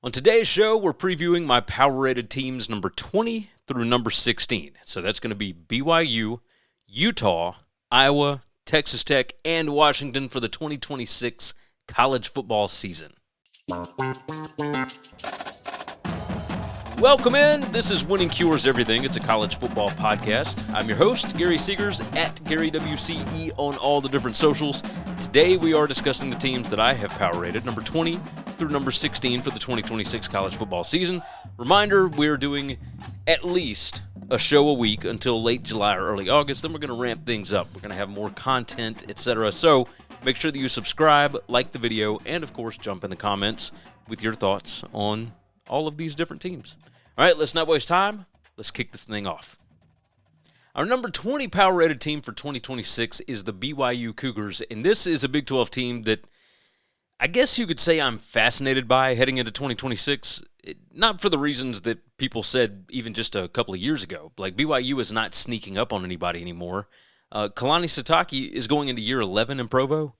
On today's show, we're previewing my power-rated teams number 20 through number 16. So that's going to be BYU, Utah, Iowa, Texas Tech, and Washington for the 2026 college football season. Welcome in. This is Winning Cures Everything. It's a college football podcast. I'm your host, Gary Seegers, at GaryWCE on all the different socials. Today, we are discussing the teams that I have power-rated, number 20 through number 16 for the 2026 college football season. Reminder, we're doing at least a show a week until late July or early August. Then we're going to ramp things up. We're going to have more content, etc. So make sure that you subscribe, like the video, and of course, jump in the comments with your thoughts on all of these different teams. All right, let's not waste time. Let's kick this thing off. Our number 20 power-rated team for 2026 is the BYU Cougars, and this is a Big 12 team that I guess you could say I'm fascinated by heading into 2026, not for the reasons that people said even just a couple of years ago. Like, BYU is not sneaking up on anybody anymore. Kalani Sitake is going into year 11 in Provo.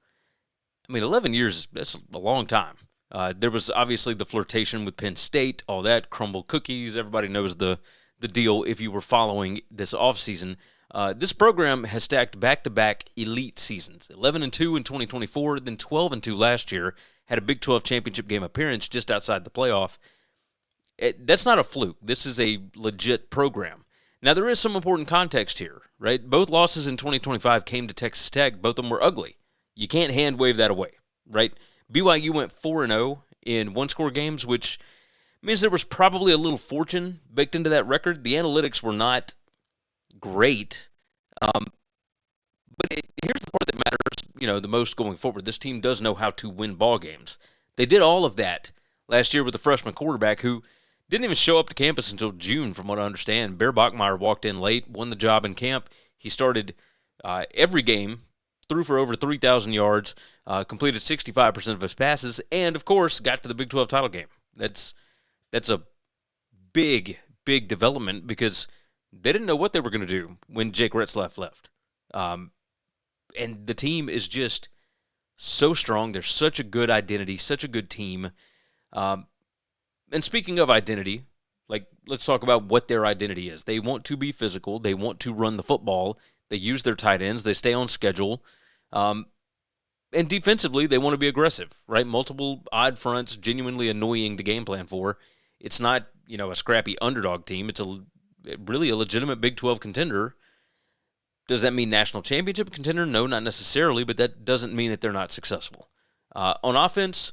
I mean, 11 years, that's a long time. There was obviously the flirtation with Penn State, all that, crumble cookies. Everybody knows the deal if you were following this offseason. This program has stacked back-to-back elite seasons, 11-2 in 2024, then 12-2 last year, had a Big 12 championship game appearance just outside the playoff. That's not a fluke. This is a legit program. Now, there is some important context here, right? Both losses in 2025 came to Texas Tech. Both of them were ugly. You can't hand-wave that away, right? BYU went 4-0 in one-score games, which means there was probably a little fortune baked into that record. The analytics were not great, but here's the part that matters, the most going forward. This team does know how to win ball games. They did all of that last year with the freshman quarterback who didn't even show up to campus until June, from what I understand. Bear Bachmeier walked in late, won the job in camp. He started every game, threw for over 3,000 yards, completed 65% of his passes, and, of course, got to the Big 12 title game. That's a big development because they didn't know what they were going to do when Jake Retzlaff left. And the team is just so strong. They're such a good identity, such a good team. And speaking of identity, let's talk about what their identity is. They want to be physical. They want to run the football. They use their tight ends. They stay on schedule. And defensively, they want to be aggressive, right? Multiple odd fronts, genuinely annoying to game plan for. It's not, a scrappy underdog team. It's really a legitimate Big 12 contender. Does that mean national championship contender? No, not necessarily, but that doesn't mean that they're not successful. On offense,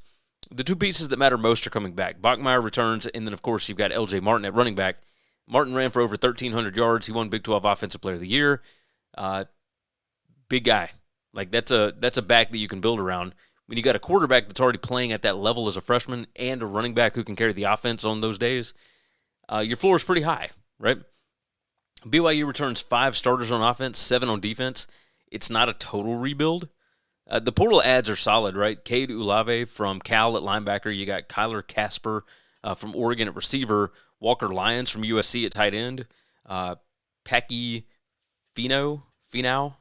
the two pieces that matter most are coming back. Bachmeier returns, and then, of course, you've got L.J. Martin at running back. Martin ran for over 1,300 yards. He won Big 12 Offensive Player of the Year. Big guy. That's a back that you can build around. When you got a quarterback that's already playing at that level as a freshman and a running back who can carry the offense on those days, your floor is pretty high, right? BYU returns 5 starters on offense, 7 on defense. It's not a total rebuild. The portal adds are solid, right? Cade Olave from Cal at linebacker. You got Kyler Casper from Oregon at receiver. Walker Lyons from USC at tight end. Packy Finau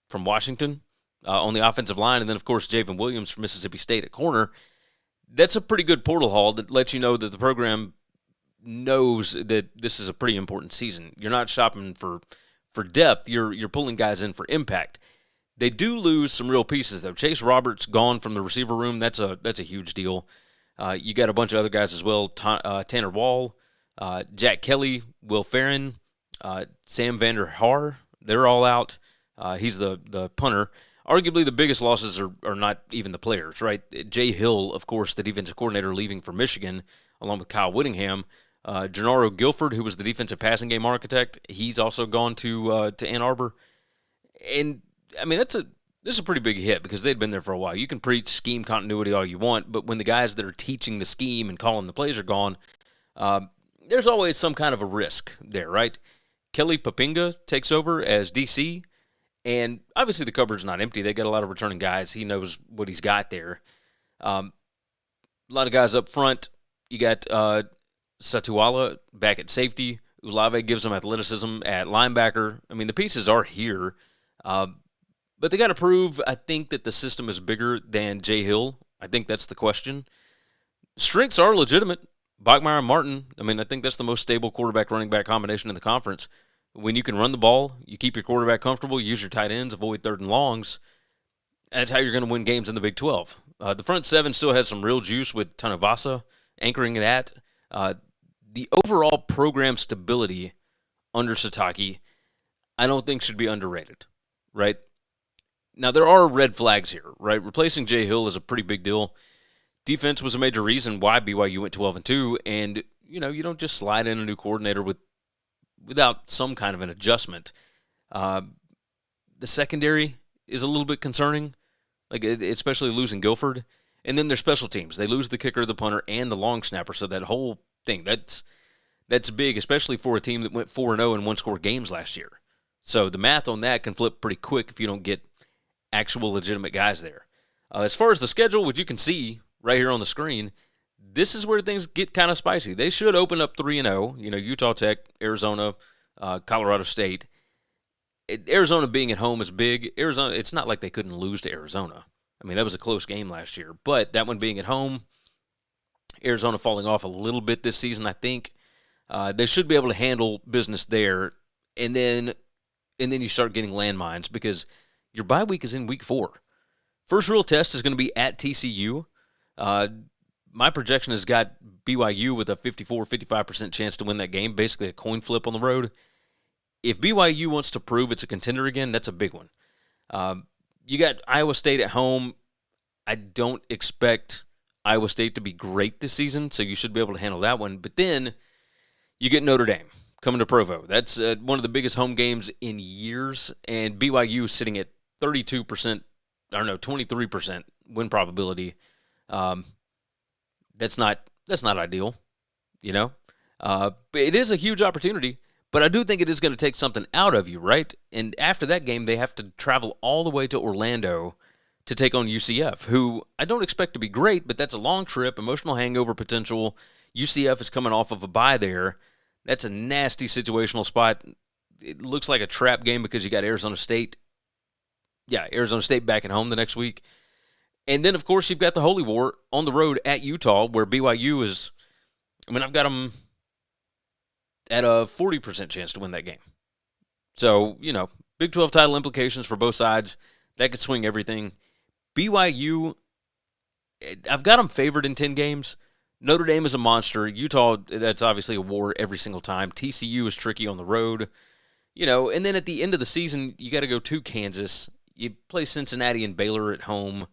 from Washington on the offensive line. And then, of course, Javen Williams from Mississippi State at corner. That's a pretty good portal haul that lets you know that the program knows that this is a pretty important season. You're not shopping for depth. You're pulling guys in for impact. They do lose some real pieces, though. Chase Roberts gone from the receiver room. That's a huge deal. You got a bunch of other guys as well. Tanner Wall, Jack Kelly, Will Farron, Sam Vander Haar. They're all out. He's the punter. Arguably, the biggest losses are not even the players, right? Jay Hill, of course, the defensive coordinator, leaving for Michigan, along with Kyle Whittingham. Gennaro Guilford, who was the defensive passing game architect, he's also gone to Ann Arbor. And, I mean, this is a pretty big hit because they'd been there for a while. You can preach scheme continuity all you want, but when the guys that are teaching the scheme and calling the plays are gone, there's always some kind of a risk there, right? Kelly Papinga takes over as DC, and obviously the cupboard's not empty. They got a lot of returning guys. He knows what he's got there. A lot of guys up front. You got Satuala back at safety. Olave gives them athleticism at linebacker. I mean, the pieces are here. But they got to prove, I think, that the system is bigger than Jay Hill. I think that's the question. Strengths are legitimate. Bachmeier and Martin, I mean, I think that's the most stable quarterback-running back combination in the conference. When you can run the ball, you keep your quarterback comfortable, use your tight ends, avoid third and longs, that's how you're going to win games in the Big 12. The front seven still has some real juice with Tanavasa anchoring that. The overall program stability under Satake, I don't think should be underrated, right? Now, there are red flags here, right? Replacing Jay Hill is a pretty big deal. Defense was a major reason why BYU went 12-2, and, you don't just slide in a new coordinator without some kind of an adjustment. The secondary is a little bit concerning, especially losing Guilford. And then their special teams. They lose the kicker, the punter, and the long snapper, so that whole thing, that's big, especially for a team that went 4-0 in one-score games last year. So the math on that can flip pretty quick if you don't get actual legitimate guys there. As far as the schedule, which you can see right here on the screen, this is where things get kind of spicy. They should open up 3-0. Utah Tech, Arizona, Colorado State. Arizona being at home is big. Arizona, it's not like they couldn't lose to Arizona. I mean, that was a close game last year. But that one being at home, Arizona falling off a little bit this season, I think. They should be able to handle business there. And then you start getting landmines because your bye week is in week 4. First real test is going to be at TCU. My projection has got BYU with a 54-55% chance to win that game, basically a coin flip on the road. If BYU wants to prove it's a contender again, that's a big one. You got Iowa State at home. I don't expect Iowa State to be great this season, so you should be able to handle that one. But then you get Notre Dame coming to Provo. That's one of the biggest home games in years, and BYU sitting at 23% win probability. That's not ideal, But it is a huge opportunity. But I do think it is going to take something out of you, right? And after that game, they have to travel all the way to Orlando to take on UCF, who I don't expect to be great, but that's a long trip, emotional hangover potential. UCF is coming off of a bye there. That's a nasty situational spot. It looks like a trap game because you got Arizona State. Yeah, Arizona State back at home the next week. And then, of course, you've got the Holy War on the road at Utah, where BYU is, I've got them at a 40% chance to win that game. So, Big 12 title implications for both sides. That could swing everything. BYU, I've got them favored in 10 games. Notre Dame is a monster. Utah, that's obviously a war every single time. TCU is tricky on the road. And then at the end of the season, you got to go to Kansas. You play Cincinnati and Baylor at home.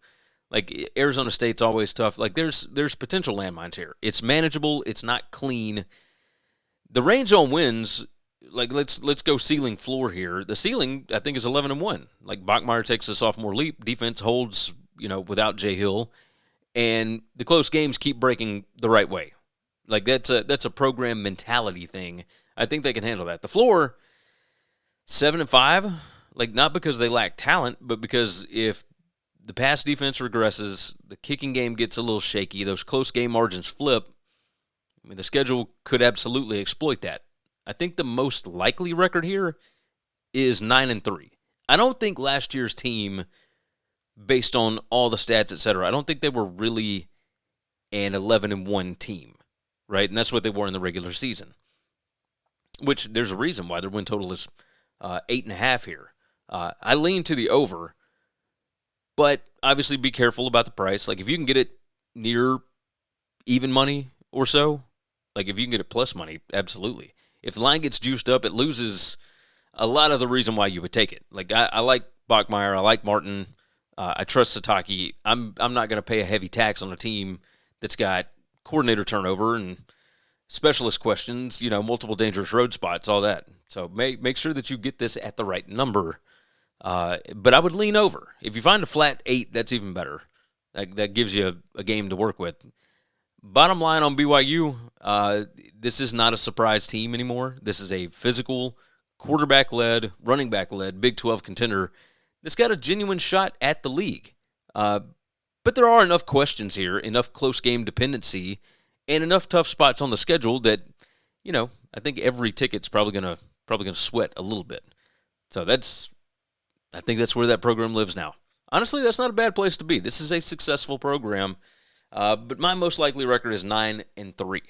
Arizona State's always tough. There's potential landmines here. It's manageable. It's not clean. The range on wins, let's go ceiling floor here. The ceiling, I think, is 11-1. Bachmeier takes a sophomore leap. Defense holds, without Jay Hill. And the close games keep breaking the right way. That's a program mentality thing. I think they can handle that. The floor, 7-5. Not because they lack talent, but because if the pass defense regresses, the kicking game gets a little shaky, those close game margins flip, the schedule could absolutely exploit that. I think the most likely record here is 9-3. I don't think last year's team, based on all the stats, etc., I don't think they were really an 11-1 team, right? And that's what they were in the regular season, which there's a reason why their win total is 8.5 here. I lean to the over, but obviously be careful about the price. If you can get it near even money or so, if you can get it plus money, absolutely. If the line gets juiced up, it loses a lot of the reason why you would take it. I like Bachmeier, I like Martin, I trust Satake. I'm not going to pay a heavy tax on a team that's got coordinator turnover and specialist questions, multiple dangerous road spots, all that. So make sure that you get this at the right number. But I would lean over. If you find a flat 8, that's even better. That gives you a game to work with. Bottom line on BYU, this is not a surprise team anymore. This is a physical, quarterback-led, running back-led Big 12 contender that's got a genuine shot at the league. But there are enough questions here, enough close game dependency, and enough tough spots on the schedule that, I think every ticket's probably gonna sweat a little bit. So I think that's where that program lives now. Honestly, that's not a bad place to be. This is a successful program. But my most likely record is 9-3.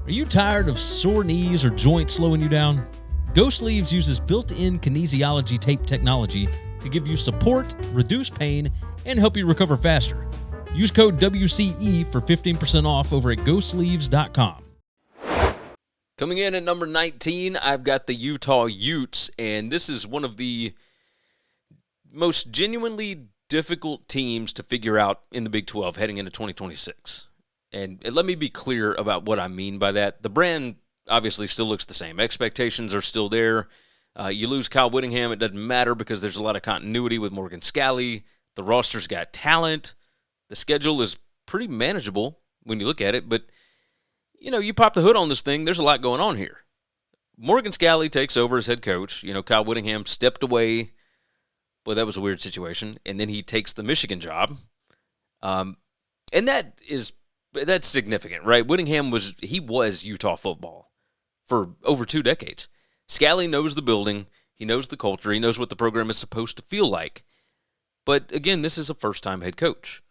Are you tired of sore knees or joints slowing you down? Go Sleeves uses built-in kinesiology tape technology to give you support, reduce pain, and help you recover faster. Use code WCE for 15% off over at GoSleeves.com. Coming in at number 19, I've got the Utah Utes, and this is one of the most genuinely difficult teams to figure out in the Big 12 heading into 2026. And let me be clear about what I mean by that. The brand obviously still looks the same. Expectations are still there. You lose Kyle Whittingham, it doesn't matter because there's a lot of continuity with Morgan Scalley. The roster's got talent. The schedule is pretty manageable when you look at it. But, you pop the hood on this thing, there's a lot going on here. Morgan Scalley takes over as head coach. Kyle Whittingham stepped away. Well, that was a weird situation. And then he takes the Michigan job. And that's significant, right? Whittingham was Utah football for over 2 decades. Scalley knows the building. He knows the culture. He knows what the program is supposed to feel like. But, again, this is a first-time head coach.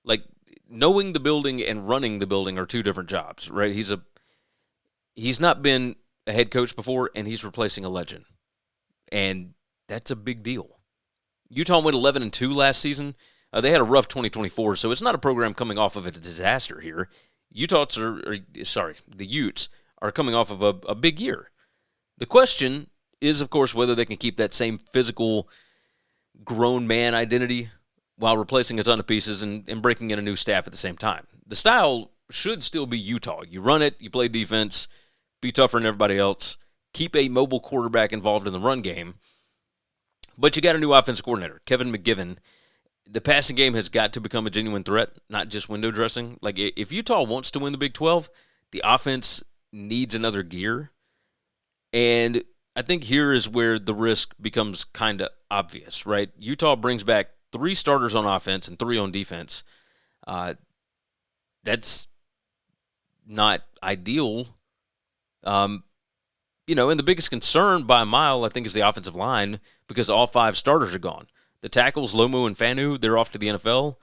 Like, knowing the building and running the building are 2 different jobs, right? He's not been a head coach before, and he's replacing a legend. And that's a big deal. Utah went 11-2 last season. They had a rough 2024, so it's not a program coming off of a disaster here. The Utes are coming off of a big year. The question is, of course, whether they can keep that same physical grown man identity while replacing a ton of pieces and breaking in a new staff at the same time. The style should still be Utah. You run it, you play defense, be tougher than everybody else, keep a mobile quarterback involved in the run game. But you got a new offensive coordinator, Kevin McGivern. The passing game has got to become a genuine threat, not just window dressing. Like, if Utah wants to win the Big 12, the offense needs another gear. And I think here is where the risk becomes kind of obvious, right? Utah brings back 3 starters on offense and 3 on defense. That's not ideal. And the biggest concern by a mile, I think, is the offensive line because all 5 starters are gone. The tackles, Lomu and Fanu, they're off to the NFL.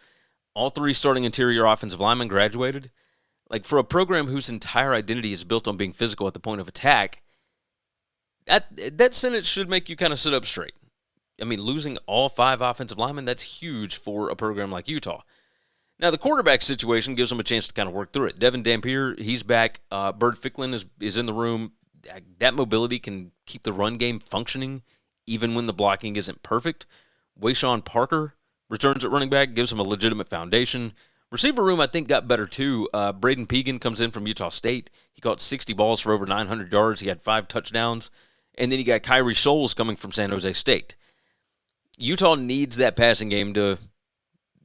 All 3 starting interior offensive linemen graduated. Like, for a program whose entire identity is built on being physical at the point of attack, that sentence should make you kind of sit up straight. I mean, losing all 5 offensive linemen, that's huge for a program like Utah. Now, the quarterback situation gives them a chance to kind of work through it. Devin Dampier, he's back. Bird Ficklin is in the room. That mobility can keep the run game functioning even when the blocking isn't perfect. Wayshawn Parker returns at running back, gives him a legitimate foundation. Receiver room, I think, got better too. Braden Pegan comes in from Utah State. He caught 60 balls for over 900 yards. He had 5 touchdowns. And then you got Kyrie Scholes coming from San Jose State. Utah needs that passing game to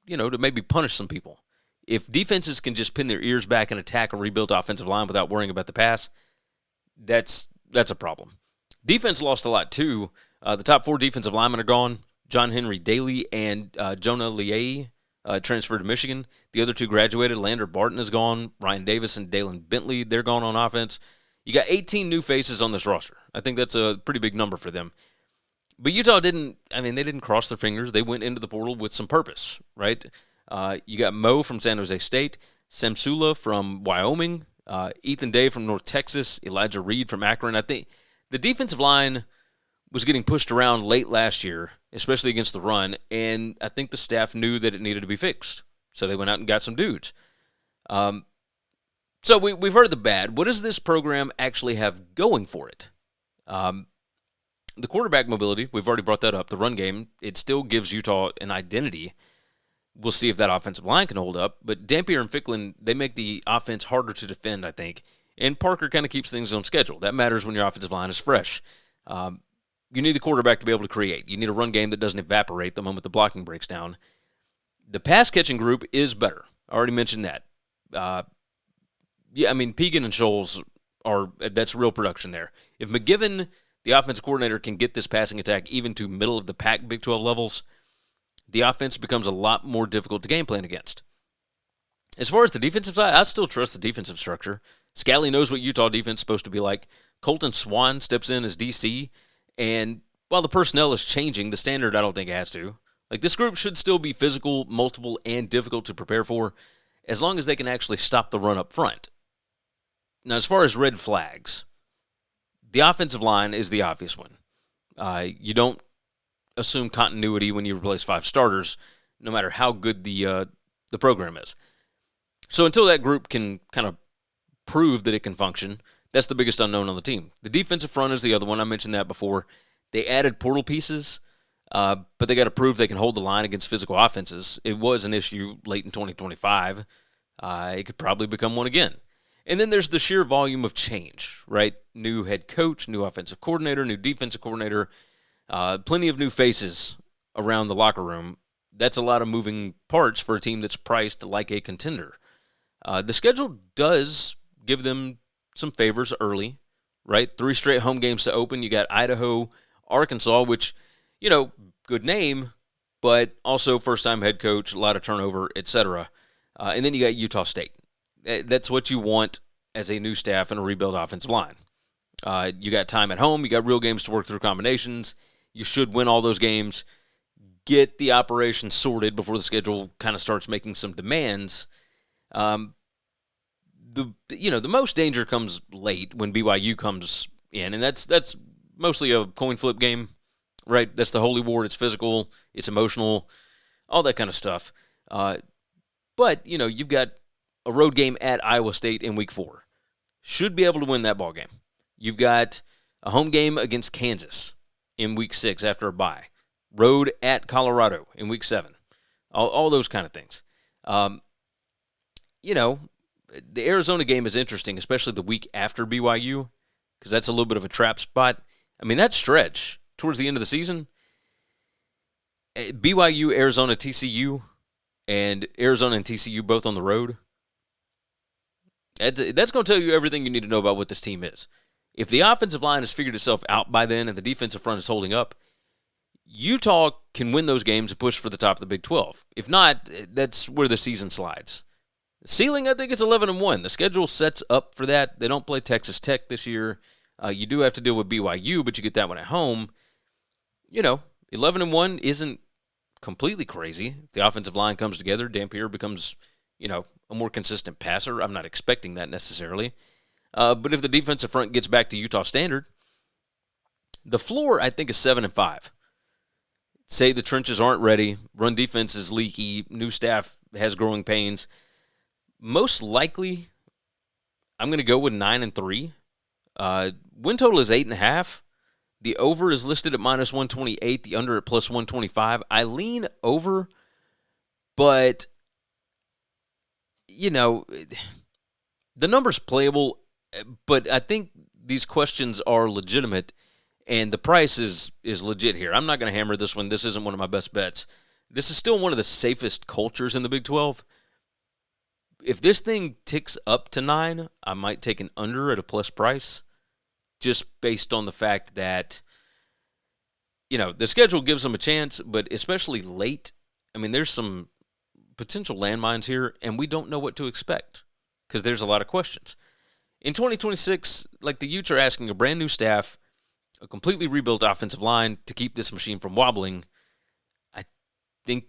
maybe punish some people. If defenses can just pin their ears back and attack a rebuilt offensive line without worrying about the pass, that's a problem. Defense lost a lot too. The top 4 defensive linemen are gone. John Henry Daly and Jonah Liais transferred to Michigan. The other 2 graduated. Lander Barton is gone. Ryan Davis and Dalen Bentley, they're gone on offense. You got 18 new faces on this roster. I think that's a pretty big number for them. But Utah didn't cross their fingers. They went into the portal with some purpose, right? You got Mo from San Jose State, Samsula from Wyoming, Ethan Day from North Texas, Elijah Reed from Akron. I think the defensive line was getting pushed around late last year, especially against the run, and I think the staff knew that it needed to be fixed. So they went out and got some dudes. So we've heard the bad. What does this program actually have going for it? The quarterback mobility, we've already brought that up. The run game, it still gives Utah an identity. We'll see if that offensive line can hold up. But Dampier and Ficklin, they make the offense harder to defend, I think. And Parker kind of keeps things on schedule. That matters when your offensive line is fresh. You need the quarterback to be able to create. You need a run game that doesn't evaporate the moment the blocking breaks down. The pass-catching group is better. I already mentioned that. Pegan and Scholes that's real production there. If McGivern, the offensive coordinator, can get this passing attack even to middle-of-the-pack Big 12 levels, the offense becomes a lot more difficult to game plan against. As far as the defensive side, I still trust the defensive structure. Scalley knows what Utah defense is supposed to be like. Colton Swan steps in as DC, and while the personnel is changing, the standard I don't think it has to. Like, this group should still be physical, multiple, and difficult to prepare for, as long as they can actually stop the run up front. Now, as far as red flags, the offensive line is the obvious one. You don't assume continuity when you replace 5 starters, no matter how good the program is. So until that group can kind of prove that it can function, that's the biggest unknown on the team. The defensive front is the other one. I mentioned that before. They added portal pieces, but they got to prove they can hold the line against physical offenses. It was an issue late in 2025. It could probably become one again. And then there's the sheer volume of change, right? New head coach, new offensive coordinator, new defensive coordinator, plenty of new faces around the locker room. That's a lot of moving parts for a team that's priced like a contender. The schedule does give them some favors early, right? 3 straight home games to open. You got Idaho, Arkansas, which, good name, but also first-time head coach, a lot of turnover, etc. And then you got Utah State. That's what you want as a new staff and a rebuild offensive line. You got time at home. You got real games to work through combinations. You should win all those games. Get the operation sorted before the schedule kind of starts making some demands. The most danger comes late when BYU comes in, and that's mostly a coin flip game, right? That's the holy war. It's physical, it's emotional, all that kind of stuff. But you've got a road game at Iowa State in Week 4. Should be able to win that ball game. You've got a home game against Kansas in Week 6 after a bye. Road at Colorado in Week 7. All those kind of things. The Arizona game is interesting, especially the week after BYU, because that's a little bit of a trap spot. I mean, that stretch towards the end of the season, BYU, Arizona, TCU, and Arizona and TCU both on the road, that's going to tell you everything you need to know about what this team is. If the offensive line has figured itself out by then and the defensive front is holding up, Utah can win those games and push for the top of the Big 12. If not, that's where the season slides. Ceiling, I think it's 11-1. The schedule sets up for that. They don't play Texas Tech this year. You do have to deal with BYU, but you get that one at home. 11-1 isn't completely crazy. If the offensive line comes together, Dampier becomes, a more consistent passer. I'm not expecting that necessarily. But if the defensive front gets back to Utah standard, the floor, I think, is 7-5. Say the trenches aren't ready, run defense is leaky, new staff has growing pains. Most likely, I'm going to go with 9-3. Win total is 8.5. The over is listed at -128. The under at +125. I lean over, but the number's playable. But I think these questions are legitimate, and the price is legit here. I'm not going to hammer this one. This isn't one of my best bets. This is still one of the safest cultures in the Big 12. If this thing ticks up to 9, I might take an under at a plus price, just based on the fact that, the schedule gives them a chance, but especially late, there's some potential landmines here, and we don't know what to expect because there's a lot of questions. In 2026, the Utes are asking a brand new staff, a completely rebuilt offensive line to keep this machine from wobbling. I think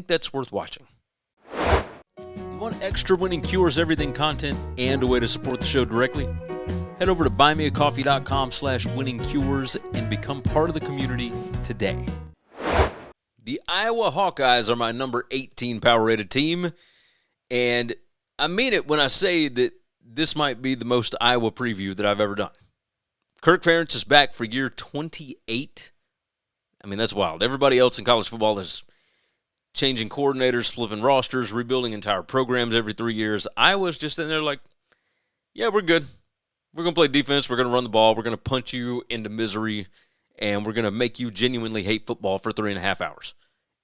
that's worth watching. You want extra Winning Cures Everything content and a way to support the show directly? Head over to buymeacoffee.com/winningcures and become part of the community today. The Iowa Hawkeyes are my number 18 power-rated team, and I mean it when I say that this might be the most Iowa preview that I've ever done. Kirk Ferentz is back for year 28. That's wild. Everybody else in college football is changing coordinators, flipping rosters, rebuilding entire programs every 3 years. Iowa's just in there yeah, we're good. We're going to play defense. We're going to run the ball. We're going to punch you into misery, and we're going to make you genuinely hate football for 3.5 hours.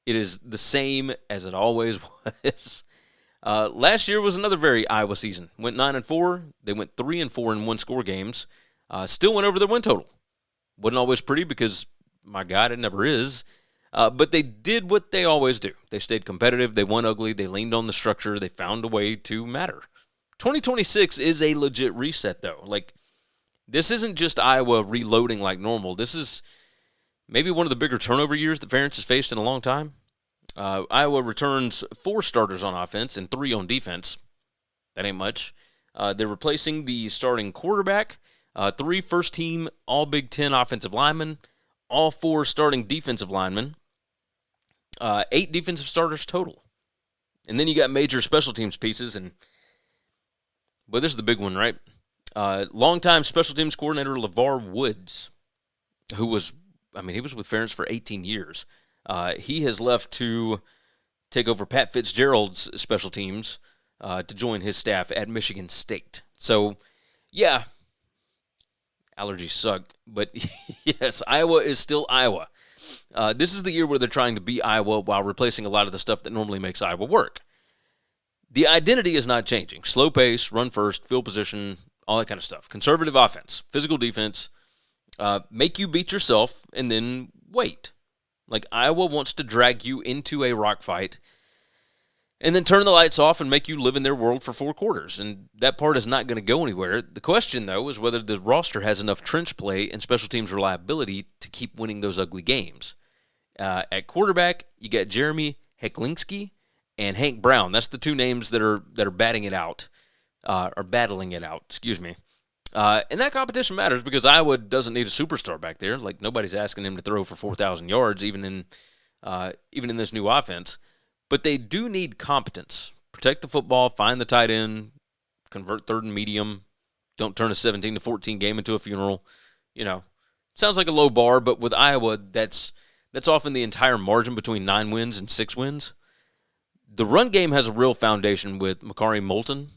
It is the same as it always was. Last year was another very Iowa season. Went 9-4. They went 3-4 in one-score games. Still went over their win total. Wasn't always pretty because, my God, it never is. But they did what they always do. They stayed competitive. They won ugly. They leaned on the structure. They found a way to matter. 2026 is a legit reset, though. This isn't just Iowa reloading like normal. This is maybe one of the bigger turnover years that Ferentz has faced in a long time. Iowa returns 4 starters on offense and 3 on defense. That ain't much. They're replacing the starting quarterback, 3 first-team All-Big Ten offensive linemen, all 4 starting defensive linemen, 8 defensive starters total. And then you got major special teams pieces, but this is the big one, right? Longtime special teams coordinator LeVar Woods, who was with Ferentz for 18 years. He has left to take over Pat Fitzgerald's special teams to join his staff at Michigan State. So, yeah, allergies suck, but yes, Iowa is still Iowa. This is the year where they're trying to beat Iowa while replacing a lot of the stuff that normally makes Iowa work. The identity is not changing. Slow pace, run first, field position, all that kind of stuff. Conservative offense, physical defense, make you beat yourself, and then wait. Like, Iowa wants to drag you into a rock fight and then turn the lights off and make you live in their world for 4 quarters. And that part is not going to go anywhere. The question, though, is whether the roster has enough trench play and special teams reliability to keep winning those ugly games. At quarterback, you got Jeremy Hecklinski and Hank Brown. That's the 2 names that are batting it out, or battling it out, excuse me. And that competition matters because Iowa doesn't need a superstar back there. Like, nobody's asking him to throw for 4,000 yards, even in this new offense. But they do need competence. Protect the football, find the tight end, convert third and medium. Don't turn a 17-14 game into a funeral. Sounds like a low bar, but with Iowa, that's often the entire margin between 9 wins and 6 wins. The run game has a real foundation with Makari Moulton.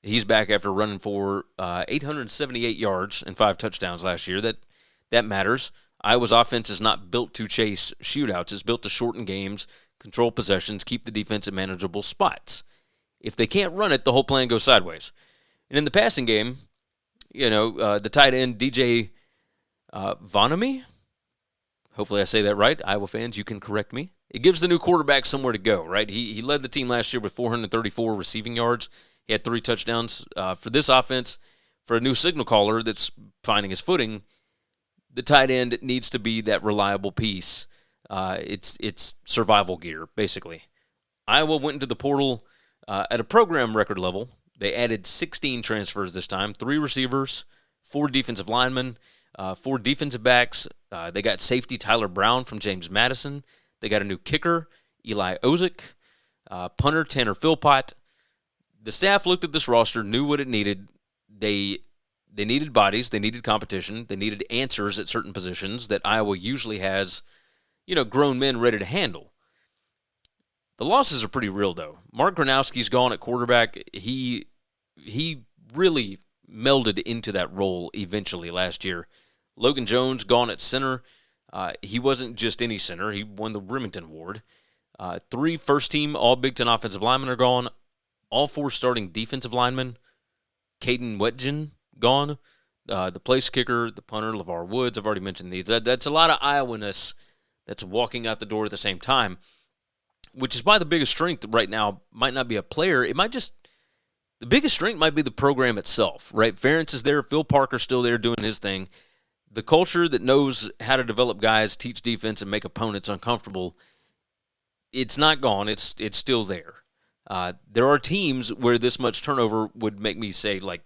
He's back after running for 878 yards and 5 touchdowns last year. That matters. Iowa's offense is not built to chase shootouts. It's built to shorten games, control possessions, keep the defense in manageable spots. If they can't run it, the whole plan goes sideways. And in the passing game, the tight end, DJ Vonami, hopefully I say that right. Iowa fans, you can correct me. It gives the new quarterback somewhere to go, right? He led the team last year with 434 receiving yards. He had 3 touchdowns. For this offense, for a new signal caller that's finding his footing, the tight end needs to be that reliable piece. It's survival gear, basically. Iowa went into the portal at a program record level. They added 16 transfers this time, 3 receivers, 4 defensive linemen, 4 defensive backs. They got safety Tyler Brown from James Madison. They got a new kicker, Eli Ozick, punter Tanner Philpott. The staff looked at this roster, knew what it needed. They needed bodies. They needed competition. They needed answers at certain positions that Iowa usually has, grown men ready to handle. The losses are pretty real, though. Mark Gronowski's gone at quarterback. He really melded into that role eventually last year. Logan Jones gone at center. He wasn't just any center. He won the Remington Award. 3 first-team All-Big Ten offensive linemen are gone. All 4 starting defensive linemen. Caden Wetjen gone. The place kicker, the punter, LeVar Woods. I've already mentioned these. That's a lot of Iowa-ness that's walking out the door at the same time, which is why the biggest strength right now might not be a player. The biggest strength might be the program itself, right? Ferentz is there. Phil Parker's still there doing his thing. The culture that knows how to develop guys, teach defense, and make opponents uncomfortable, it's not gone. It's still there. There are teams where this much turnover would make me say, like,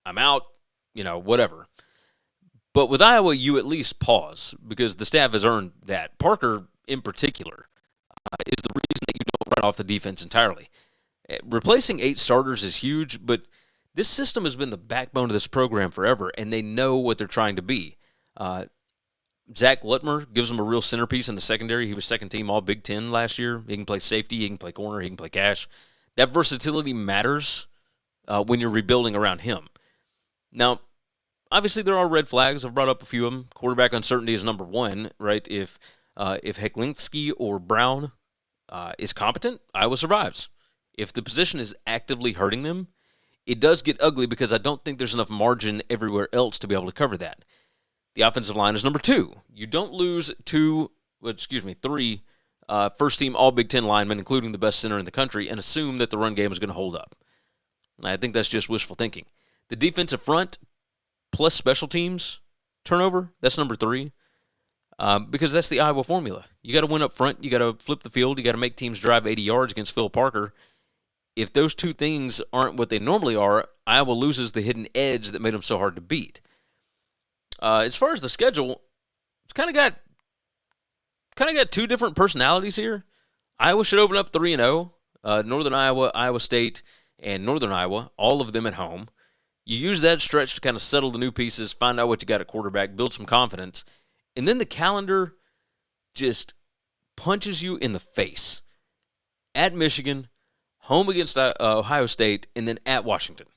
I'm out, whatever. But with Iowa, you at least pause because the staff has earned that. Parker, in particular, is the reason that you don't run off the defense entirely. Replacing 8 starters is huge, but this system has been the backbone of this program forever, and they know what they're trying to be. Zach Lutmer gives them a real centerpiece in the secondary. He was second-team All-Big Ten last year. He can play safety. He can play corner. He can play cash. That versatility matters when you're rebuilding around him. Now, obviously, there are red flags. I've brought up a few of them. Quarterback uncertainty is number 1, right? If Hecklinski or Brown is competent, Iowa survives. If the position is actively hurting them, it does get ugly because I don't think there's enough margin everywhere else to be able to cover that. The offensive line is number 2. You don't lose 3 first-team All-Big Ten linemen, including the best center in the country, and assume that the run game is going to hold up. I think that's just wishful thinking. The defensive front plus special teams turnover, that's number 3, because that's the Iowa formula. You got to win up front. You got to flip the field. You got to make teams drive 80 yards against Phil Parker. if those two things aren't what they normally are, Iowa loses the hidden edge that made them so hard to beat. As far as the schedule, it's kind of got two different personalities here. Iowa should open up 3-0. Northern Iowa, Iowa State, and Northern Iowa, all of them at home. You use that stretch to kind of settle the new pieces, find out what you got at quarterback, build some confidence, and then the calendar just punches you in the face. At Michigan, home against Ohio State, and then at Washington.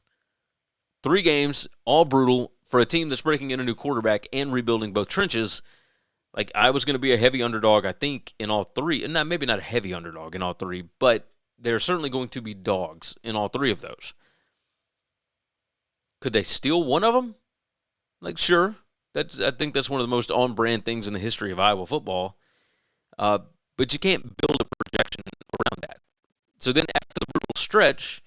3 games, all brutal, for a team that's breaking in a new quarterback and rebuilding both trenches. Like, I was going to be a heavy underdog, I think, in all 3. And maybe not a heavy underdog in all 3, but they're certainly going to be dogs in all 3 of those. Could they steal one of them? Like, sure. I think that's one of the most on-brand things in the history of Iowa football. But you can't build a projection around that. So then after the brutal stretch,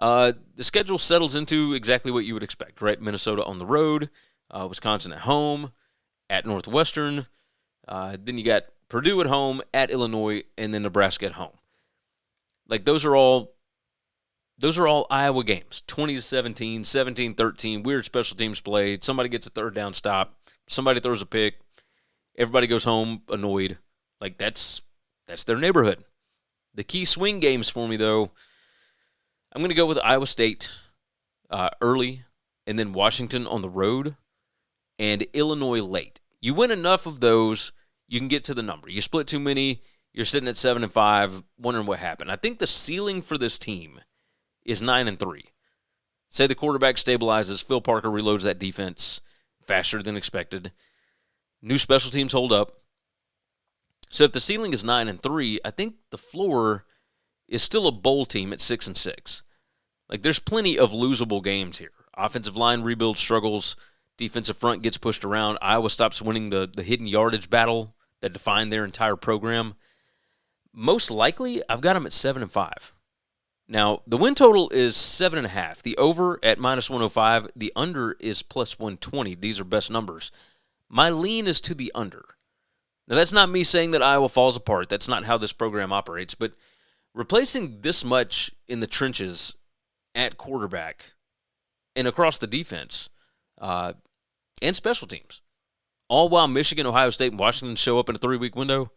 the schedule settles into exactly what you would expect, right? Minnesota on the road, Wisconsin at home, at Northwestern. Then you got Purdue at home, at Illinois, and then Nebraska at home. Like, those are all Iowa games. 20-17, 17-13, weird special teams play. Somebody gets a third down stop. Somebody throws a pick. Everybody goes home annoyed. Like, that's their neighborhood. The key swing games for me, though, I'm going to go with Iowa State early, and then Washington on the road, and Illinois late. You win enough of those, you can get to the number. You split too many, you're sitting at 7-5, wondering what happened. I think the ceiling for this team is 9-3. Say the quarterback stabilizes, Phil Parker reloads that defense faster than expected. New special teams hold up. So if the ceiling is 9-3, I think the floor is still a bowl team at 6-6. Like, there's plenty of losable games here. Offensive line rebuild struggles. Defensive front gets pushed around. Iowa stops winning the hidden yardage battle that defined their entire program. Most likely, I've got them at 7-5. Now, the win total is 7.5. The over at -105. The under is +120. These are best numbers. My lean is to the under. Now, that's not me saying that Iowa falls apart. That's not how this program operates. But replacing this much in the trenches at quarterback and across the defense and special teams, all while Michigan, Ohio State, and Washington show up in a 3-week window,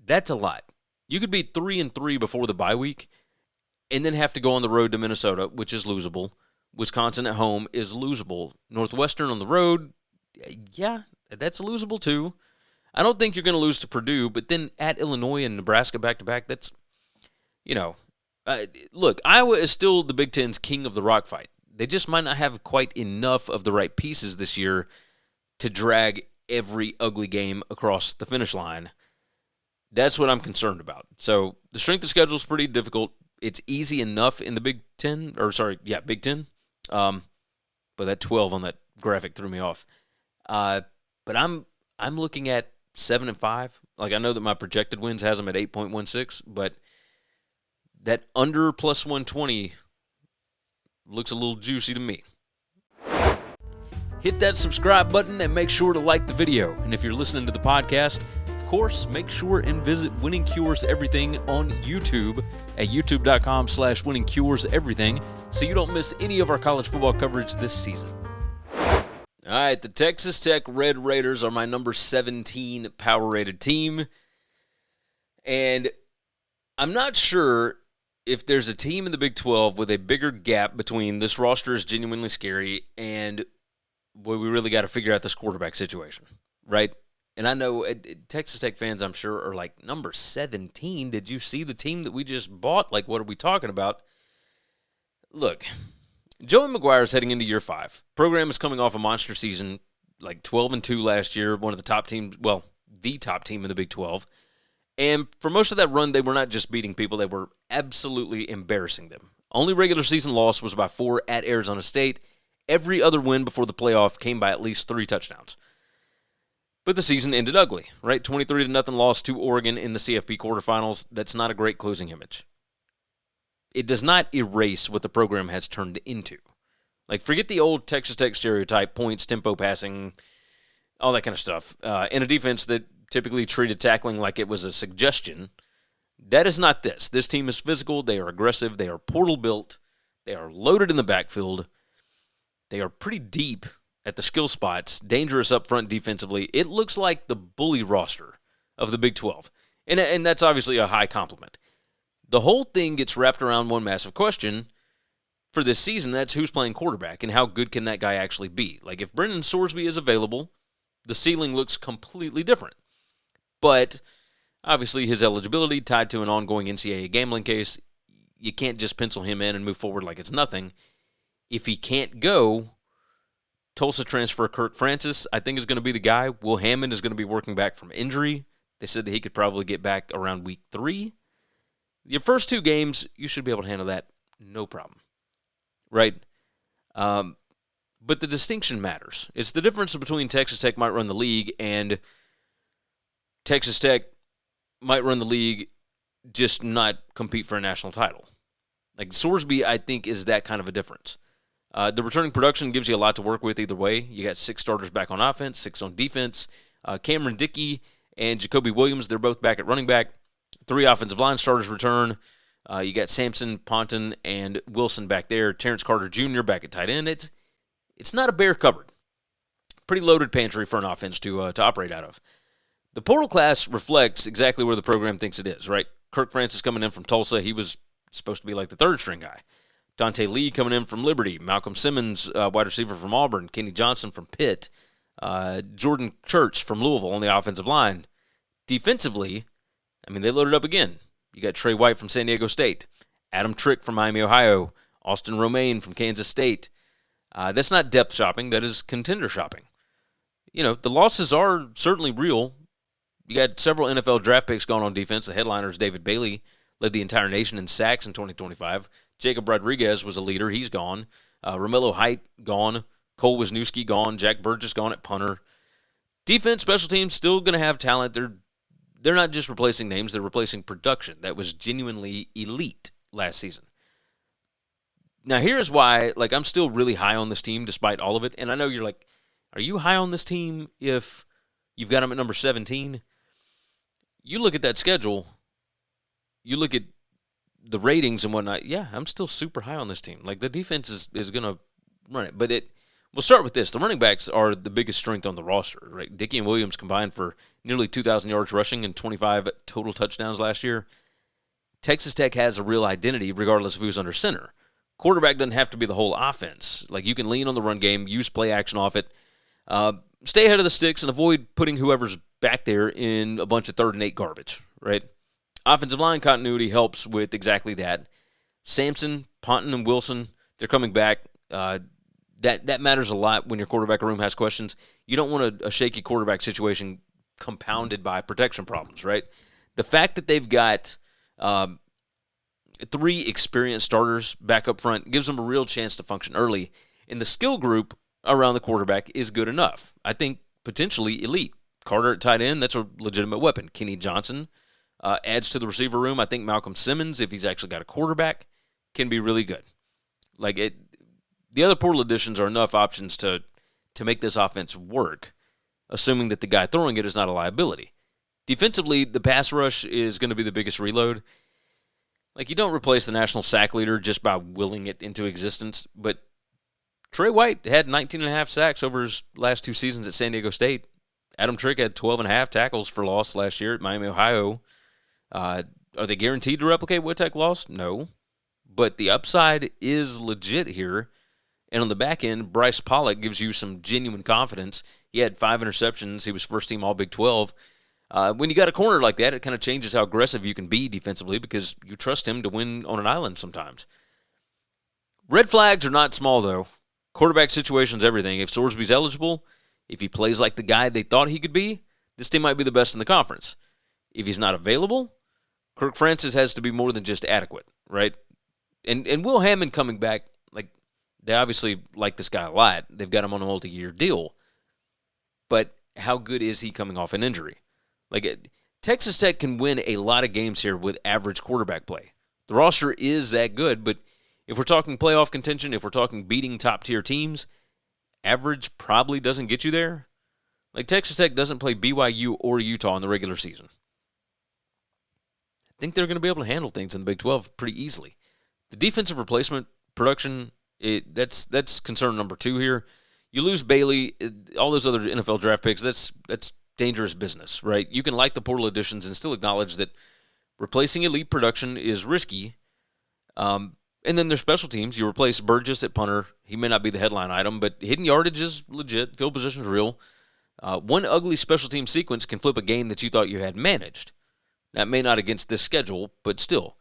that's a lot. You could be 3-3 before the bye week and then have to go on the road to Minnesota, which is losable. Wisconsin at home is losable. Northwestern on the road, yeah, that's losable too. I don't think you're going to lose to Purdue, but then at Illinois and Nebraska back-to-back, that's, look, Iowa is still the Big Ten's king of the rock fight. They just might not have quite enough of the right pieces this year to drag every ugly game across the finish line. That's what I'm concerned about. So the strength of schedule is pretty difficult. It's easy enough in the Big Ten. But that 12 on that graphic threw me off. But I'm looking at 7-5. Like, I know that my projected wins has them at 8.16, but that under +120 looks a little juicy to me. Hit that subscribe button and make sure to like the video. And if you're listening to the podcast, of course, make sure and visit Winning Cures Everything on YouTube at youtube.com/winningcureseverything so you don't miss any of our college football coverage this season. All right, the Texas Tech Red Raiders are my number 17 power-rated team. And I'm not sure if there's a team in the Big 12 with a bigger gap between this roster is genuinely scary and, boy, we really got to figure out this quarterback situation, right? And I know Texas Tech fans, I'm sure, are like, number 17? Did you see the team that we just bought? Like, what are we talking about? Look, Joey McGuire is heading into year 5. Program is coming off a monster season, like 12-2 last year, one of the top teams, well, the top team in the Big 12. And for most of that run, they were not just beating people, they were absolutely embarrassing them. Only regular season loss was by 4 at Arizona State. Every other win before the playoff came by at least 3 touchdowns. But the season ended ugly, right? 23-0 loss to Oregon in the CFP quarterfinals. That's not a great closing image. It does not erase what the program has turned into. Like, forget the old Texas Tech stereotype, points, tempo, passing, all that kind of stuff. In a defense that typically treated tackling like it was a suggestion, That is not this. This team is physical. They are aggressive. They are portal built. They are loaded in the backfield. They are pretty deep at the skill spots, dangerous up front defensively. It looks like the bully roster of the Big 12. And that's obviously a high compliment. The whole thing gets wrapped around one massive question for this season. That's who's playing quarterback and how good can that guy actually be. Like if Brendan Sorsby is available, the ceiling looks completely different. But obviously his eligibility tied to an ongoing NCAA gambling case, you can't just pencil him in and move forward like it's nothing. If he can't go, Tulsa transfer Kirk Ferentz, I think, is going to be the guy. Will Hammond is going to be working back from injury. They said that he could probably get back around week 3. Your first 2 games, you should be able to handle that no problem, right? But the distinction matters. It's the difference between Texas Tech might run the league and Texas Tech might run the league, just not compete for a national title. Like Sorsby, I think, is that kind of a difference. The returning production gives you a lot to work with either way. You got 6 starters back on offense, 6 on defense. Cameron Dickey and Jacoby Williams, they're both back at running back. 3 offensive line starters return. You got Sampson, Ponton, and Wilson back there. Terrence Carter Jr. back at tight end. It's not a bare cupboard. Pretty loaded pantry for an offense to operate out of. The portal class reflects exactly where the program thinks it is, right? Kirk Ferentz is coming in from Tulsa. He was supposed to be like the 3rd-string guy. Dante Lee coming in from Liberty. Malcolm Simmons, wide receiver from Auburn. Kenny Johnson from Pitt. Jordan Church from Louisville on the offensive line. Defensively, I mean, they loaded up again. You got Trey White from San Diego State. Adam Trick from Miami, Ohio. Austin Romaine from Kansas State. That's not depth shopping. That is contender shopping. You know, the losses are certainly real. You got several NFL draft picks gone on defense. The headliner is David Bailey, led the entire nation in sacks in 2025. Jacob Rodriguez was a leader. He's gone. Romello Height, gone. Cole Wisniewski, gone. Jack Burgess, gone at punter. Defense, special teams, still going to have talent. They're not just replacing names. They're replacing production that was genuinely elite last season. Now, here's why, like, I'm still really high on this team despite all of it. And I know you're like, are you high on this team if you've got them at number 17? You look at that schedule, you look at the ratings and whatnot, yeah, I'm still super high on this team. Like, the defense is going to run it. But we'll start with this. The running backs are the biggest strength on the roster, right? Dickey and Williams combined for nearly 2,000 yards rushing and 25 total touchdowns last year. Texas Tech has a real identity regardless of who's under center. Quarterback doesn't have to be the whole offense. Like, you can lean on the run game, use play action off it, stay ahead of the sticks, and avoid putting whoever's back there in a bunch of 3rd and 8 garbage, right? Offensive line continuity helps with exactly that. Sampson, Ponton, and Wilson, they're coming back. That matters a lot when your quarterback room has questions. You don't want a shaky quarterback situation compounded by protection problems, right? The fact that they've got 3 experienced starters back up front gives them a real chance to function early. And the skill group around the quarterback is good enough. I think potentially elite. Carter at tight end, that's a legitimate weapon. Kenny Johnson adds to the receiver room. I think Malcolm Simmons, if he's actually got a quarterback, can be really good. Like, the other portal additions are enough options to make this offense work, assuming that the guy throwing it is not a liability. Defensively, the pass rush is going to be the biggest reload. Like, you don't replace the national sack leader just by willing it into existence, but Trey White had 19.5 sacks over his last 2 seasons at San Diego State. Adam Trick had 12.5 tackles for loss last year at Miami, Ohio. Are they guaranteed to replicate what Tech lost? No. But the upside is legit here. And on the back end, Bryce Pollock gives you some genuine confidence. He had 5 interceptions. He was first team All-Big 12. When you got a corner like that, it kind of changes how aggressive you can be defensively because you trust him to win on an island sometimes. Red flags are not small, though. Quarterback situation's everything. If Sorsby's eligible, if he plays like the guy they thought he could be, this team might be the best in the conference. If he's not available, Kirk Ferentz has to be more than just adequate, right? And Will Hammond coming back, like, they obviously like this guy a lot. They've got him on a multi-year deal. But how good is he coming off an injury? Like, Texas Tech can win a lot of games here with average quarterback play. The roster is that good, but if we're talking playoff contention, if we're talking beating top-tier teams, average probably doesn't get you there. Like, Texas Tech doesn't play BYU or Utah in the regular season. think they're going to be able to handle things in the Big 12 pretty easily. The defensive replacement production, that's concern number 2 here. You lose Bailey, all those other NFL draft picks, that's dangerous business, right? You can like the portal additions and still acknowledge that replacing elite production is risky. And then there's special teams. You replace Burgess at punter. He may not be the headline item, but hidden yardage is legit. Field position is real. One ugly special team sequence can flip a game that you thought you had managed. That may not against this schedule, but still.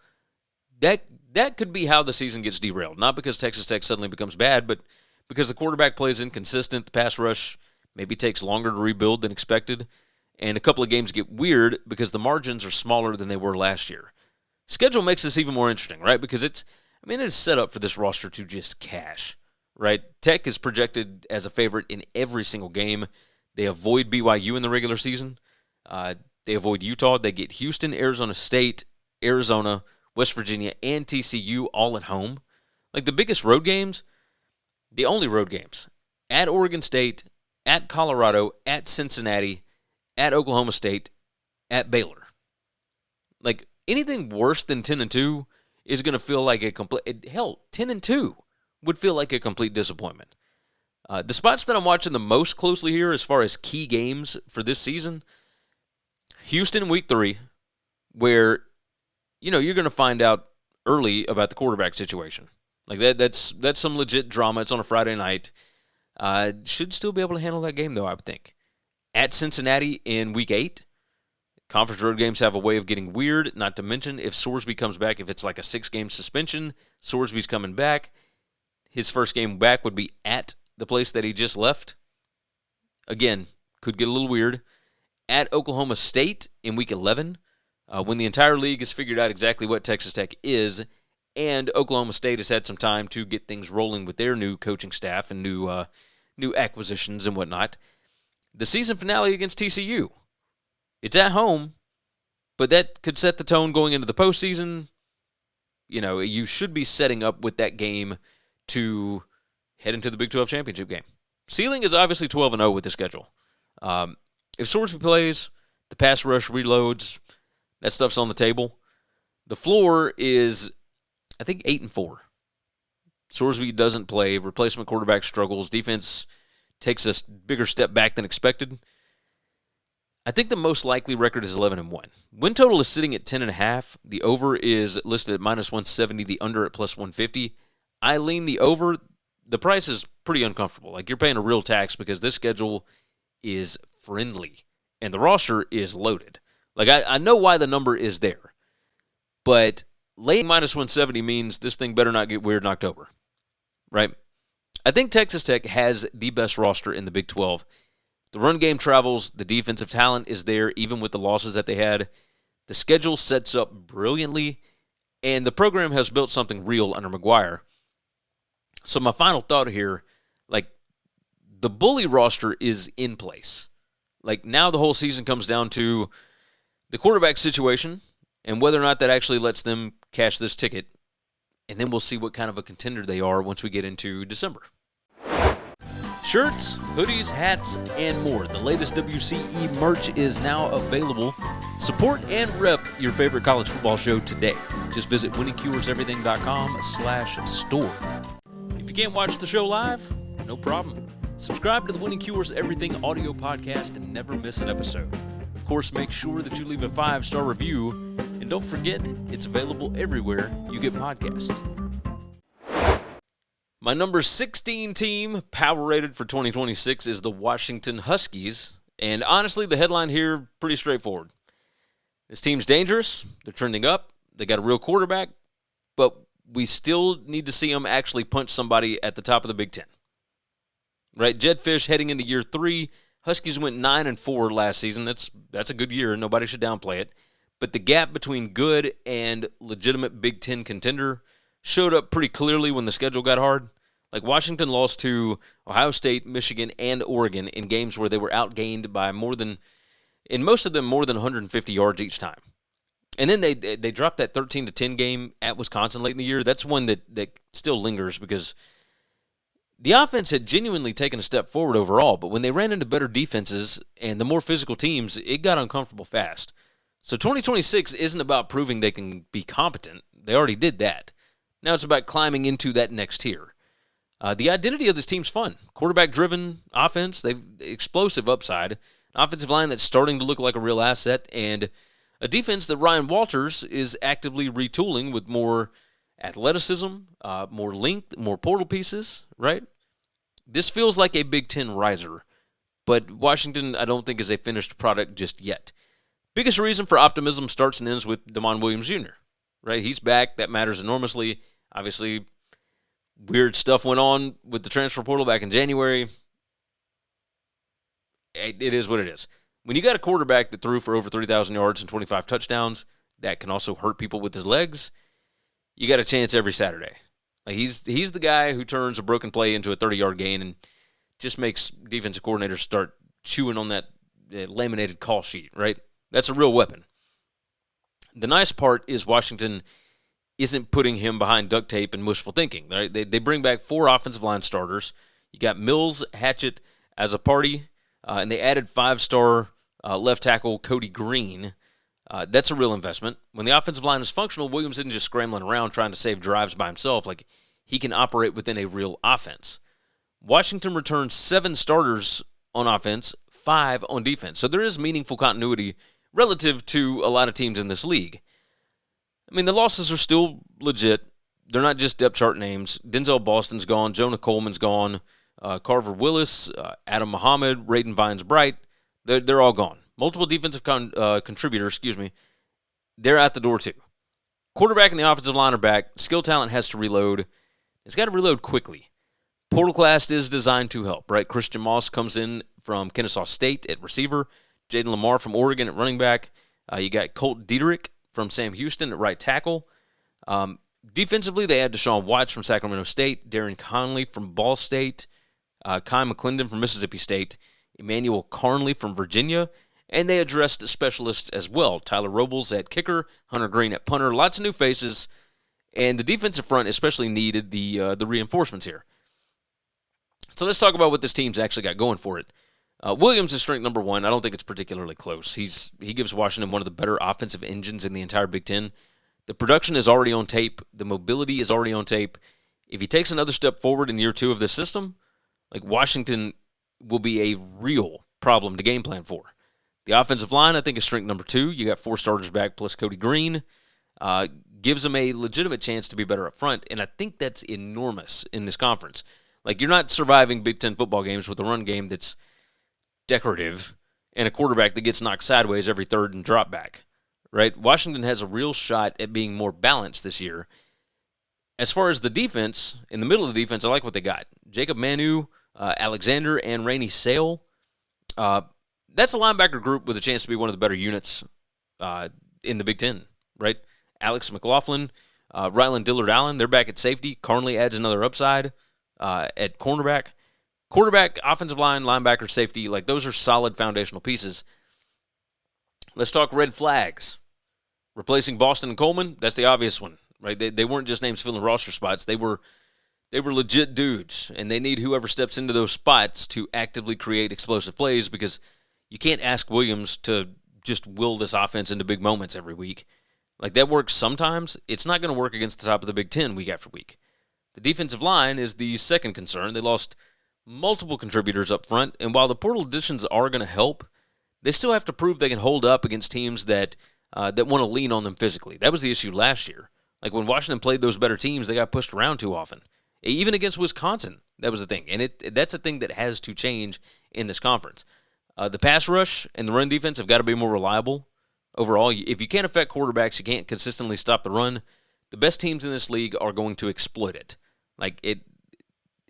That could be how the season gets derailed. Not because Texas Tech suddenly becomes bad, but because the quarterback play is inconsistent, the pass rush maybe takes longer to rebuild than expected, and a couple of games get weird because the margins are smaller than they were last year. Schedule makes this even more interesting, right? Because it is set up for this roster to just cash, right? Tech is projected as a favorite in every single game. They avoid BYU in the regular season. They avoid Utah. They get Houston, Arizona State, Arizona, West Virginia, and TCU all at home. Like the biggest road games, the only road games, at Oregon State, at Colorado, at Cincinnati, at Oklahoma State, at Baylor. Like anything worse than 10-2 is going to feel like a complete, hell, 10-2 would feel like a complete disappointment. The spots that I'm watching the most closely here as far as key games for this season, Houston week 3, where, you're going to find out early about the quarterback situation. Like that's some legit drama. It's on a Friday night. Should still be able to handle that game, though, I would think. At Cincinnati in week 8, conference road games have a way of getting weird, not to mention if Sorsby comes back, if it's like a 6-game suspension, Sorsby's coming back. His first game back would be at the place that he just left. Again, could get a little weird. At Oklahoma State in week 11, when the entire league has figured out exactly what Texas Tech is, and Oklahoma State has had some time to get things rolling with their new coaching staff and new acquisitions and whatnot. The season finale against TCU. It's at home, but that could set the tone going into the postseason. You should be setting up with that game to head into the Big 12 championship game. Ceiling is obviously 12-0 with the schedule. If Sorsby plays, the pass rush reloads, that stuff's on the table. The floor is, I think, 8-4. Sorsby doesn't play. Replacement quarterback struggles. Defense takes a bigger step back than expected. I think the most likely record is 11-1. Win total is sitting at 10.5. The over is listed at -170. The under at +150. I lean the over. The price is pretty uncomfortable. Like, you're paying a real tax because this schedule is friendly and the roster is loaded. Like, I know why the number is there, but laying -170 means this thing better not get weird in October, right? I think Texas Tech has the best roster in the Big 12. The run game travels. The defensive talent is there, even with the losses that they had. The schedule sets up brilliantly, and the program has built something real under McGuire. So my final thought here, like, the bully roster is in place. Like, now the whole season comes down to the quarterback situation and whether or not that actually lets them cash this ticket. And then we'll see what kind of a contender they are once we get into December. Shirts, hoodies, hats, and more. The latest WCE merch is now available. Support and rep your favorite college football show today. Just visit winningcureseverything.com/store. If you can't watch the show live, no problem. Subscribe to the Winning Cures Everything audio podcast and never miss an episode. Of course, make sure that you leave a 5-star review. And don't forget, it's available everywhere you get podcasts. My number 16 team, power rated for 2026, is the Washington Huskies. And honestly, the headline here, pretty straightforward. This team's dangerous. They're trending up. They got a real quarterback. But we still need to see them actually punch somebody at the top of the Big Ten. Right? Jed Fish heading into year 3. Huskies went 9-4 last season. That's a good year. Nobody should downplay it. But the gap between good and legitimate Big Ten contender showed up pretty clearly when the schedule got hard. Like, Washington lost to Ohio State, Michigan, and Oregon in games where they were outgained by in most of them, more than 150 yards each time. And then they dropped that 13-10 game at Wisconsin late in the year. That's one that still lingers because the offense had genuinely taken a step forward overall, but when they ran into better defenses and the more physical teams, it got uncomfortable fast. So 2026 isn't about proving they can be competent. They already did that. Now it's about climbing into that next tier. The identity of this team's fun. Quarterback-driven offense. They've explosive upside. An offensive line that's starting to look like a real asset. And a defense that Ryan Walters is actively retooling with more athleticism, more length, more portal pieces, right? This feels like a Big Ten riser. But Washington, I don't think, is a finished product just yet. Biggest reason for optimism starts and ends with Damon Williams Jr., right? He's back. That matters enormously. Obviously, weird stuff went on with the transfer portal back in January. It is what it is. When you got a quarterback that threw for over 3,000 yards and 25 touchdowns, that can also hurt people with his legs, you got a chance every Saturday. Like he's the guy who turns a broken play into a 30-yard gain and just makes defensive coordinators start chewing on that laminated call sheet, right? That's a real weapon. The nice part is Washington isn't putting him behind duct tape and wishful thinking. Right? They bring back 4 offensive line starters. You got Mills, Hatchett as a party, and they added 5-star left tackle Cody Green. That's a real investment. When the offensive line is functional, Williams isn't just scrambling around trying to save drives by himself. Like, he can operate within a real offense. Washington returns 7 starters on offense, 5 on defense. So there is meaningful continuity relative to a lot of teams in this league. I mean, the losses are still legit. They're not just depth chart names. Denzel Boston's gone. Jonah Coleman's gone. Carver Willis, Adam Muhammad, Raiden Vines-Bright, they're all gone. Multiple defensive contributors, they're at the door too. Quarterback and the offensive line are back. Skill talent has to reload. It's got to reload quickly. Portal class is designed to help, right? Christian Moss comes in from Kennesaw State at receiver. Jaden Lamar from Oregon at running back. You got Colt Diederich from Sam Houston at right tackle. Defensively, they had Deshaun Watts from Sacramento State, Darren Conley from Ball State, Kai McClendon from Mississippi State, Emmanuel Carnley from Virginia, and they addressed specialists as well. Tyler Robles at kicker, Hunter Green at punter, lots of new faces, and the defensive front especially needed the reinforcements here. So let's talk about what this team's actually got going for it. Williams is strength number 1. I don't think it's particularly close. He gives Washington one of the better offensive engines in the entire Big Ten. The production is already on tape. The mobility is already on tape. If he takes another step forward in year 2 of this system, like Washington will be a real problem to game plan for. The offensive line, I think, is strength number 2. You got 4 starters back plus Cody Green. Gives them a legitimate chance to be better up front, and I think that's enormous in this conference. Like, you're not surviving Big Ten football games with a run game that's decorative and a quarterback that gets knocked sideways every third and drop back, right? Washington has a real shot at being more balanced this year. As far as the defense, in the middle of the defense, I like what they got. Jacob Manu, Alexander, and Rainey Sale. That's a linebacker group with a chance to be one of the better units in the Big Ten, right? Alex McLaughlin, Ryland Dillard-Allen, they're back at safety. Carnley adds another upside at cornerback. Quarterback, offensive line, linebacker, safety, like those are solid foundational pieces. Let's talk red flags. Replacing Boston and Coleman, that's the obvious one, right? They weren't just names filling roster spots. They were legit dudes, and they need whoever steps into those spots to actively create explosive plays because you can't ask Williams to just will this offense into big moments every week. Like, that works sometimes. It's not going to work against the top of the Big Ten week after week. The defensive line is the second concern. They lost multiple contributors up front, and while the portal additions are going to help, they still have to prove they can hold up against teams that want to lean on them physically. That was the issue last year. Like, when Washington played those better teams, they got pushed around too often. Even against Wisconsin, that was the thing. And that's a thing that has to change in this conference. The pass rush and the run defense have got to be more reliable overall. If you can't affect quarterbacks, you can't consistently stop the run, the best teams in this league are going to exploit it. Like,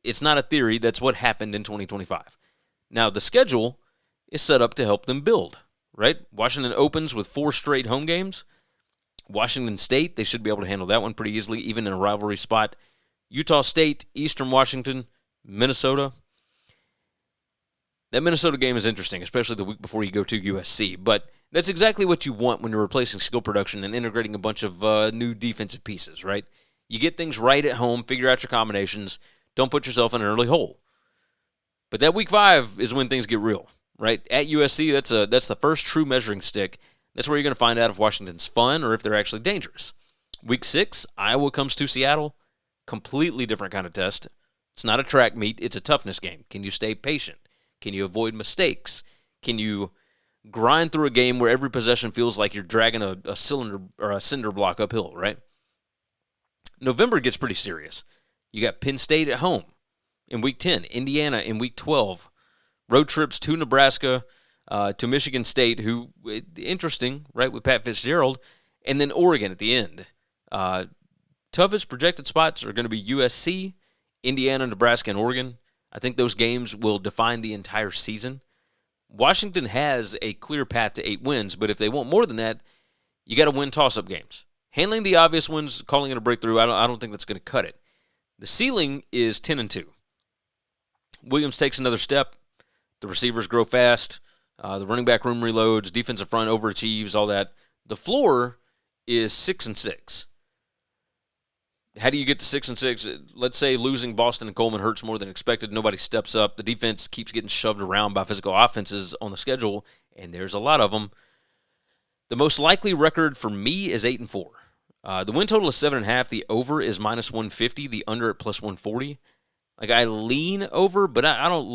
it's not a theory. That's what happened in 2025. Now, the schedule is set up to help them build, right? Washington opens with 4 straight home games. Washington State, they should be able to handle that one pretty easily, even in a rivalry spot. Utah State, Eastern Washington, Minnesota. That Minnesota game is interesting, especially the week before you go to USC. But that's exactly what you want when you're replacing skill production and integrating a bunch of new defensive pieces, right? You get things right at home, figure out your combinations, don't put yourself in an early hole. But that week 5 is when things get real, right? At USC, that's the first true measuring stick, That's where you're going to find out if Washington's fun or if they're actually dangerous. Week 6, Iowa comes to Seattle. Completely different kind of test. It's not a track meet. It's a toughness game. Can you stay patient? Can you avoid mistakes? Can you grind through a game where every possession feels like you're dragging a cylinder or a cinder block uphill, right? November gets pretty serious. You got Penn State at home in Week 10, Indiana in Week 12, road trips to Nebraska, to Michigan State, who, interesting, right, with Pat Fitzgerald, and then Oregon at the end. Toughest projected spots are going to be USC, Indiana, Nebraska, and Oregon. I think those games will define the entire season. Washington has a clear path to 8 wins, but if they want more than that, you got to win toss-up games. Handling the obvious ones, calling it a breakthrough, I don't think that's going to cut it. The ceiling is 10-2. Williams takes another step. The receivers grow fast. The running back room reloads. Defensive front overachieves, all that. The floor is 6-6. How do you get to 6-6? Let's say losing Boston and Coleman hurts more than expected. Nobody steps up. The defense keeps getting shoved around by physical offenses on the schedule, and there's a lot of them. The most likely record for me is 8-4. The win total is 7.5. The over is -150. The under at +140. Like, I lean over, but I don't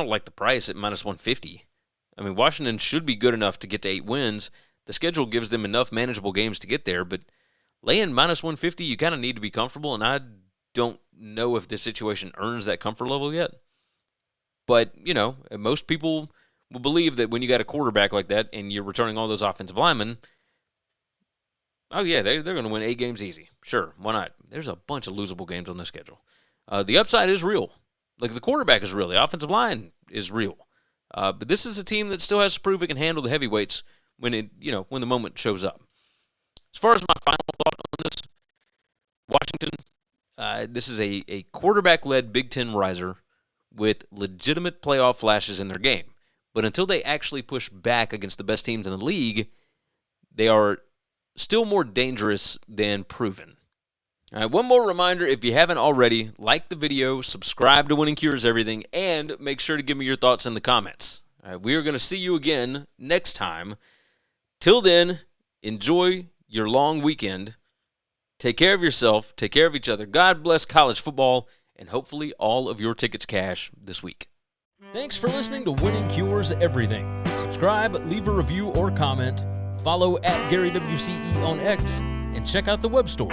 like the price at -150. I mean, Washington should be good enough to get to 8 wins. The schedule gives them enough manageable games to get there, but laying -150, you kind of need to be comfortable, and I don't know if this situation earns that comfort level yet. But, most people will believe that when you got a quarterback like that and you're returning all those offensive linemen, oh, yeah, they're going to win 8 games easy. Sure, why not? There's a bunch of losable games on the schedule. The upside is real. Like, the quarterback is real. The offensive line is real. But this is a team that still has to prove it can handle the heavyweights when the moment shows up. As far as my final thought on this, Washington, this is a quarterback-led Big Ten riser with legitimate playoff flashes in their game. But until they actually push back against the best teams in the league, they are still more dangerous than proven. All right, one more reminder, if you haven't already, like the video, subscribe to Winning Cures Everything, and make sure to give me your thoughts in the comments. All right, we are going to see you again next time. Till then, enjoy your long weekend. Take care of yourself. Take care of each other. God bless college football, and hopefully all of your tickets cash this week. Thanks for listening to Winning Cures Everything. Subscribe, leave a review or comment, follow @GaryWCE on X, and check out the web store,